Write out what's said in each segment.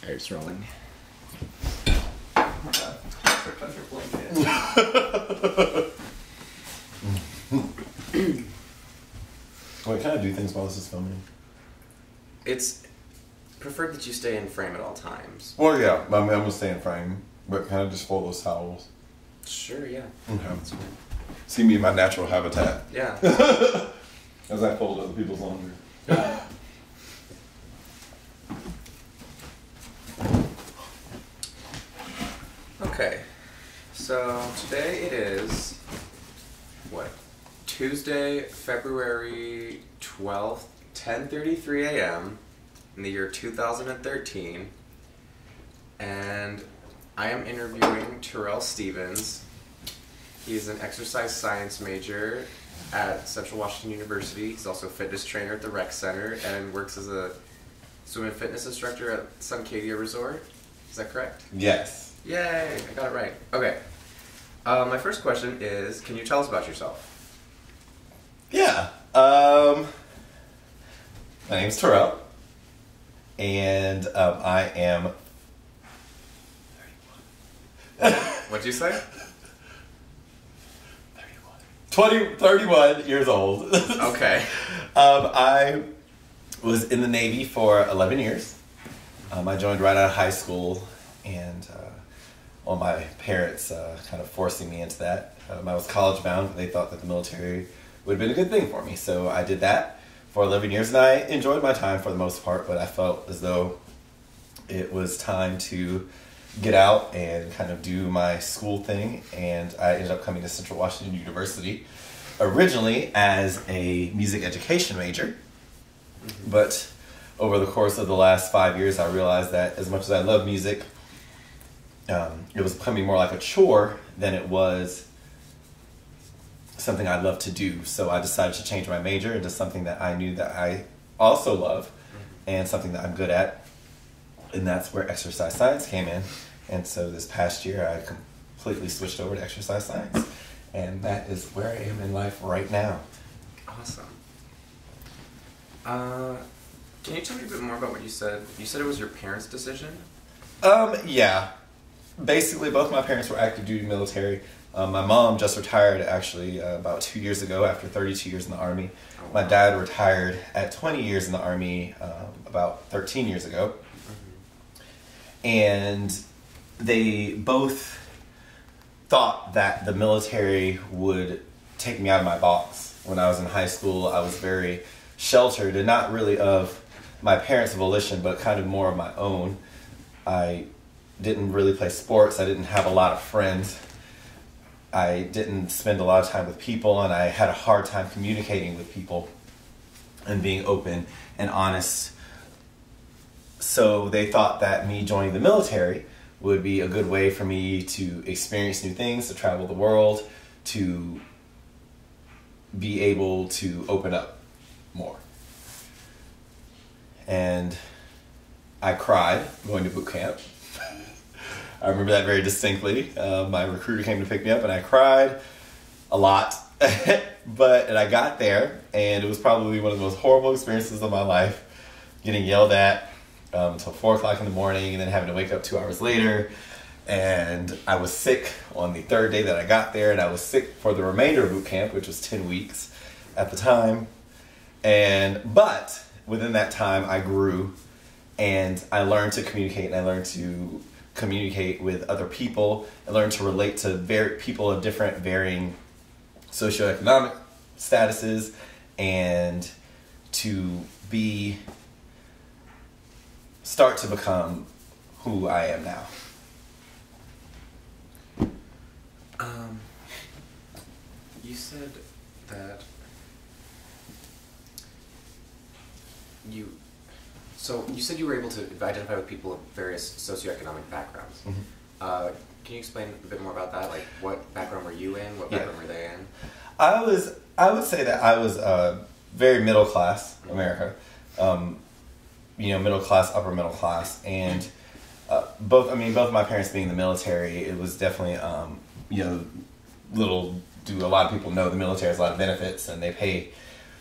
Alright, it's rolling. Oh my god. Tripped on your blanket. Wait, can I do things while this is filming? It's preferred that you stay in frame at all times. Well, yeah, I mean, I'm gonna stay in frame, but can I just fold those towels? Sure, yeah. Okay. That's fine. See me in my natural habitat. Yeah. As I fold other people's laundry. Okay. So today it is what? Tuesday, February 12th, 10:33 a.m. in the year 2013. And I am interviewing Terrell Stephens. He's an exercise science major at Central Washington University. He's also a fitness trainer at the Rec Center and works as a swim and fitness instructor at Suncadia Resort. Is that correct? Yes. Yay! I got it right. Okay. My first question is, can you tell us about yourself? Yeah. My name's Terrell, and I am 31. What'd you say? 31 years old. Okay. I was in the Navy for 11 years. I joined right out of high school, and well, my parents kind of forcing me into that. I was college bound. They thought that the military would have been a good thing for me, so I did that for 11 years, and I enjoyed my time for the most part, but I felt as though it was time to get out and kind of do my school thing, and I ended up coming to Central Washington University originally as a music education major, but over the course of the last 5 years I realized that as much as I love music, it was becoming more like a chore than it was something I love to do. So I decided to change my major into something that I knew that I also love and something that I'm good at, and that's where exercise science came in. And so this past year I completely switched over to exercise science, and that is where I am in life right now. Awesome. Can you tell me a bit more about what you said? You said it was your parents' decision? Yeah. Basically, both my parents were active duty military. My mom just retired actually about 2 years ago after 32 years in the Army. Oh, wow. My dad retired at 20 years in the Army about 13 years ago. And they both thought that the military would take me out of my box. When I was in high school, I was very sheltered, and not really of my parents' volition, but kind of more of my own. I didn't really play sports. I didn't have a lot of friends. I didn't spend a lot of time with people, and I had a hard time communicating with people and being open and honest. So they thought that me joining the military would be a good way for me to experience new things, to travel the world, to be able to open up more. And I cried going to boot camp. I remember that very distinctly. My recruiter came to pick me up, and I cried a lot. And I got there, and it was probably one of the most horrible experiences of my life, getting yelled at until 4 o'clock in the morning, and then having to wake up 2 hours later. And I was sick on the third day that I got there, and I was sick for the remainder of boot camp, which was 10 weeks at the time. But within that time, I grew, and I learned to communicate, and I learned to communicate with other people. I learned to relate to people of different varying socioeconomic statuses, and to start to become who I am now. You said that you said you were able to identify with people of various socioeconomic backgrounds. Mm-hmm. Can you explain a bit more about that? Like, what background were you in? What background were they in? I would say that I was very middle class America, middle class, upper middle class, and both of my parents being in the military, it was definitely do a lot of people know the military has a lot of benefits, and they pay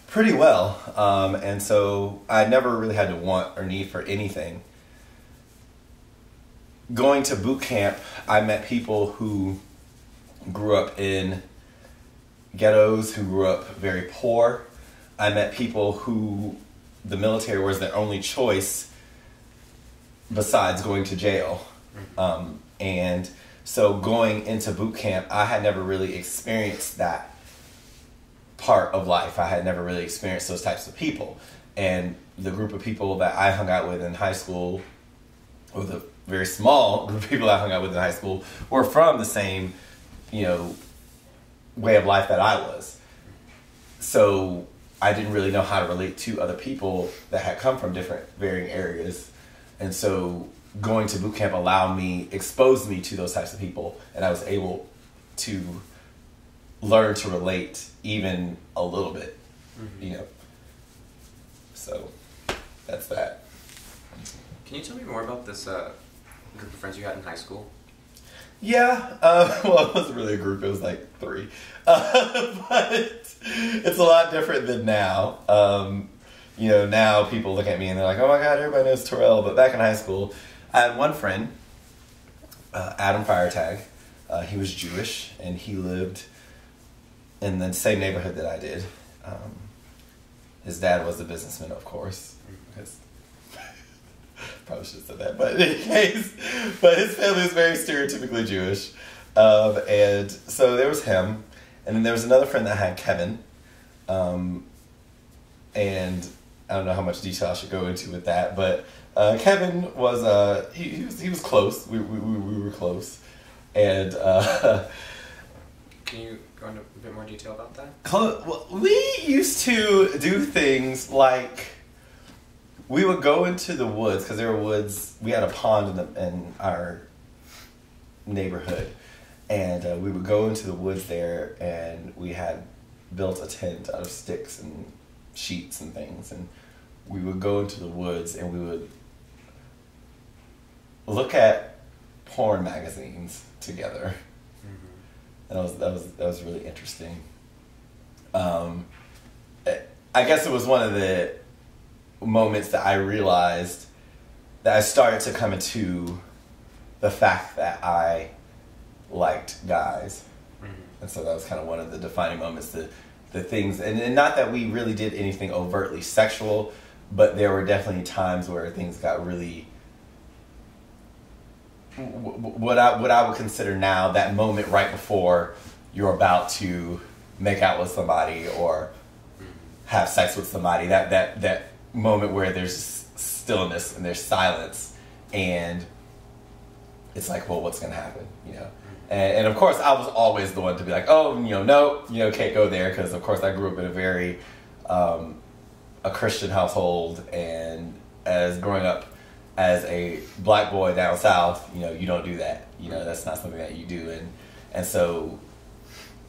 pretty well, and so I never really had to want or need for anything going to boot camp, I met people who grew up in ghettos, who grew up very poor. I met people who the military was their only choice besides going to jail. And so going into boot camp, I had never really experienced that part of life. I had never really experienced those types of people. And the group of people that I hung out with in high school, or the very small group of people I hung out with in high school, were from the same, way of life that I was. So I didn't really know how to relate to other people that had come from different varying areas. And so going to boot camp exposed me to those types of people, and I was able to learn to relate even a little bit, So that's that. Can you tell me more about this group of friends you had in high school? Yeah, well, it wasn't really a group, it was like 3. But it's a lot different than now. Now people look at me and they're like, oh my God, everybody knows Terrell. But back in high school, I had one friend, Adam Firetag. He was Jewish, and he lived in the same neighborhood that I did. His dad was a businessman, of course. Because probably should have said that, but in any case, but his family was very stereotypically Jewish. And so there was him, and then there was another friend that I had, Kevin. And I don't know how much detail I should go into with that, but Kevin was he was close. We were close, and can you go into a bit more detail about that? Well, we used to do things like we would go into the woods, because there were woods. We had a pond in our neighborhood, and we would go into the woods there, and we had built a tent out of sticks and sheets and things, and we would go into the woods and we would look at porn magazines together. And that was really interesting. I guess it was one of the moments that I realized that I started to come into the fact that I liked guys. And so that was kind of one of the defining moments, the things, and not that we really did anything overtly sexual, but there were definitely times where things got really, what I would consider now that moment right before you're about to make out with somebody or have sex with somebody, that moment where there's stillness and there's silence, and it's like, well, what's going to happen, And of course, I was always the one to be like, oh, no, can't go there, because of course I grew up in a very a Christian household, and as growing up as a black boy down south, you don't do that. That's not something that you do, and so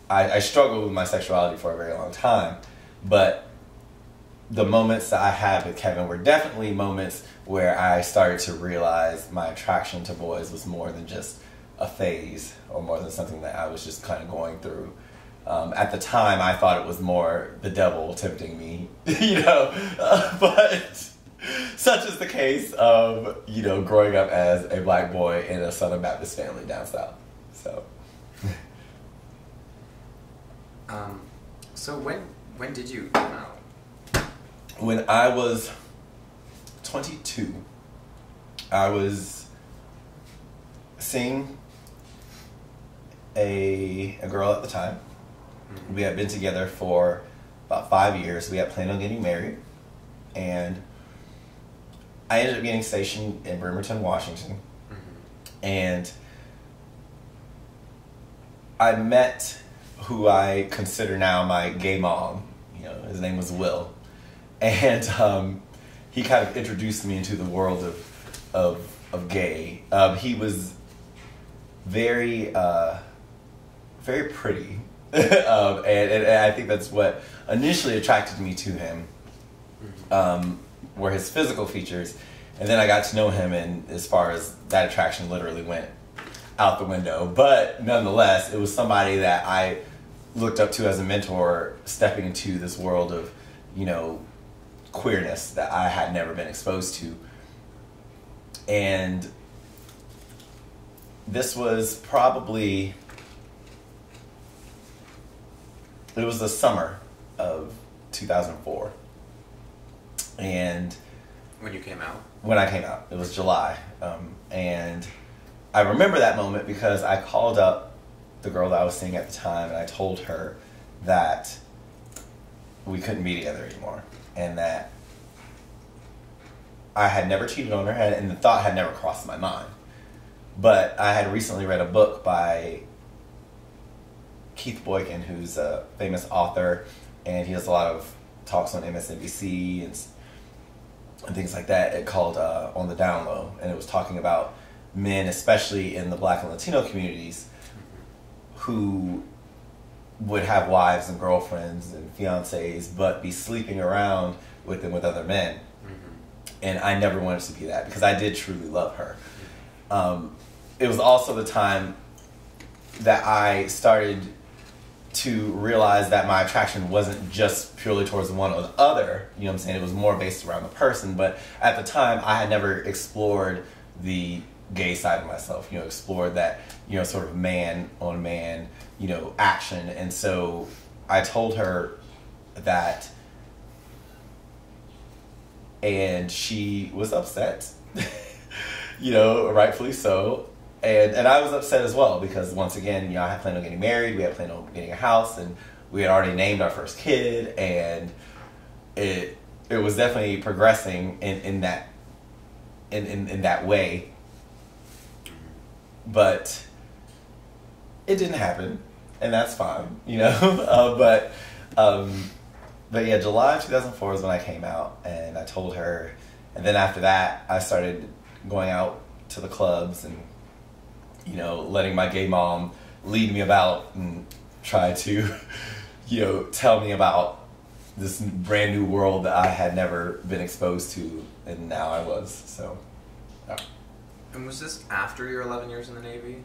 I struggled with my sexuality for a very long time, but the moments that I had with Kevin were definitely moments where I started to realize my attraction to boys was more than just a phase, or more than something that I was just kind of going through. At the time, I thought it was more the devil tempting me, but such is the case of, growing up as a black boy in a Southern Baptist family down south. So, so when did you come out? When I was 22, I was seeing a girl at the time. We had been together for about 5 years. We had planned on getting married, and I ended up getting stationed in Bremerton, Washington, and I met who I consider now my gay mom. His name was Will, and he kind of introduced me into the world of gay. He was very very pretty, and I think that's what initially attracted me to him, were his physical features, and then I got to know him, and as far as that attraction literally went out the window. But nonetheless, it was somebody that I looked up to as a mentor, stepping into this world of, queerness that I had never been exposed to. And this was probably, it was the summer of 2004. And when you came out? When I came out. It was July. And I remember that moment because I called up the girl that I was seeing at the time, and I told her that we couldn't be together anymore, and that I had never cheated on her, and the thought had never crossed my mind. But I had recently read a book by Keith Boykin, who's a famous author, and he does a lot of talks on MSNBC and things like that, called On the Down Low, and it was talking about men, especially in the Black and Latino communities, who would have wives and girlfriends and fiancés, but be sleeping around with them with other men. Mm-hmm. And I never wanted to be that, because I did truly love her. It was also the time that I started to realize that my attraction wasn't just purely towards one or the other, you know what I'm saying? It was more based around the person, but at the time I had never explored the gay side of myself, explored that, sort of man on man, action. And so I told her that, and she was upset, rightfully so. And I was upset as well, because once again, I had planned on getting married, we had planned on getting a house, and we had already named our first kid, and it was definitely progressing in that way. But it didn't happen, and that's fine, but yeah, July of 2004 is when I came out, and I told her, and then after that, I started going out to the clubs and letting my gay mom lead me about and try to, tell me about this brand new world that I had never been exposed to, and now I was, so, yeah. And was this after your 11 years in the Navy?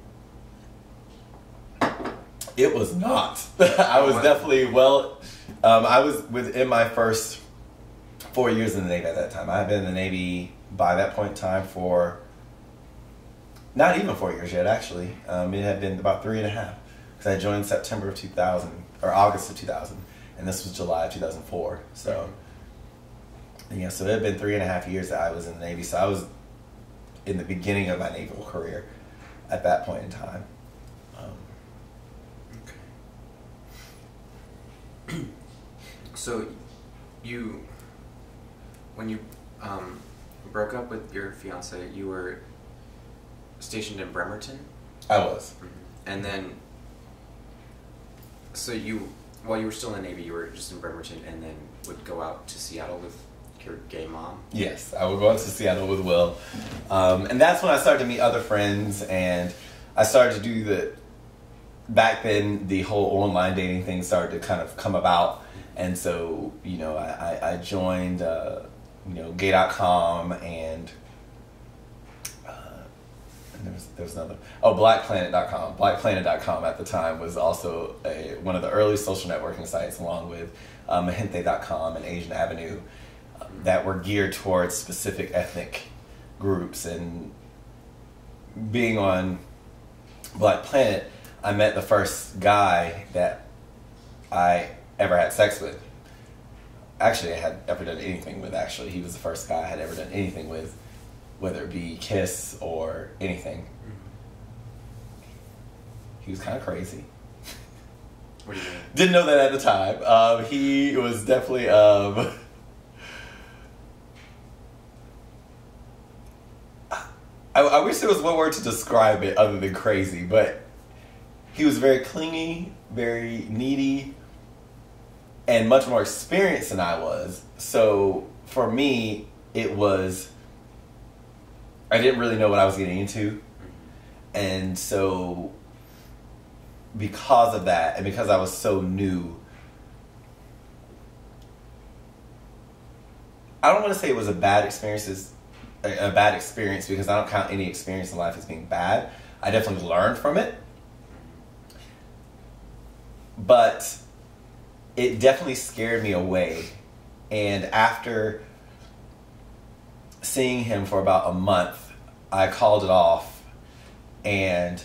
It was not. I was definitely, I was within my first 4 years in the Navy at that time. I had been in the Navy by that point in time for not even 4 years yet, actually. It had been about 3.5, because I joined September of 2000, or August of 2000, and this was July of 2004. So, yeah, so it had been 3.5 years that I was in the Navy. So I was in the beginning of my naval career at that point in time. Okay. So, when you broke up with your fiance, you were stationed in Bremerton? I was. Mm-hmm. And then, so while you were still in the Navy, you were just in Bremerton, and then would go out to Seattle with your gay mom? Yes, I would go out to Seattle with Will. And that's when I started to meet other friends, and I started to do back then, the whole online dating thing started to kind of come about. And so, I joined, gay.com, and there was another, blackplanet.com. Blackplanet.com at the time was also one of the early social networking sites, along with Mahente.com and Asian Avenue, that were geared towards specific ethnic groups. And being on Black Planet, I met the first guy that I ever had sex with. Actually, I had ever done anything with, actually. He was the first guy I had ever done anything with, whether it be kiss or anything. Mm-hmm. He was kind of crazy. What do you mean? Didn't know that at the time. He was definitely... I wish there was one word to describe it other than crazy, but he was very clingy, very needy, and much more experienced than I was. So for me, it was, I didn't really know what I was getting into. And so because of that, and because I was so new, I don't want to say it was a bad experience because I don't count any experience in life as being bad. I definitely learned from it. But it definitely scared me away. And after seeing him for about a month, I called it off and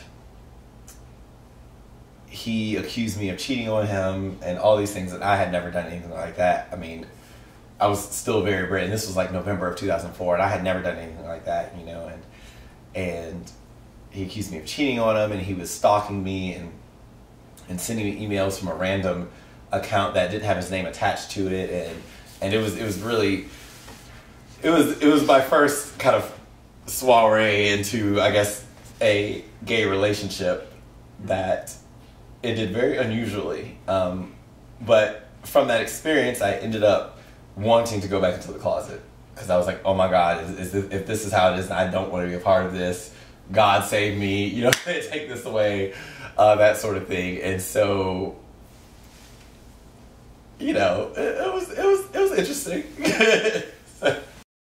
he accused me of cheating on him and all these things, that I had never done anything like that. I mean, I was still very brave, and this was like November of 2004, and I had never done anything like that, you know, and he accused me of cheating on him, and he was stalking me and sending me emails from a random account that didn't have his name attached to it, and it was really, it was my first kind of soiree into, I guess, a gay relationship that ended very unusually. But from that experience, I ended up wanting to go back into the closet, because I was like, oh my God, if this is how it is, I don't want to be a part of this. God save me, you know, take this away, that sort of thing. And so, you know, it was interesting.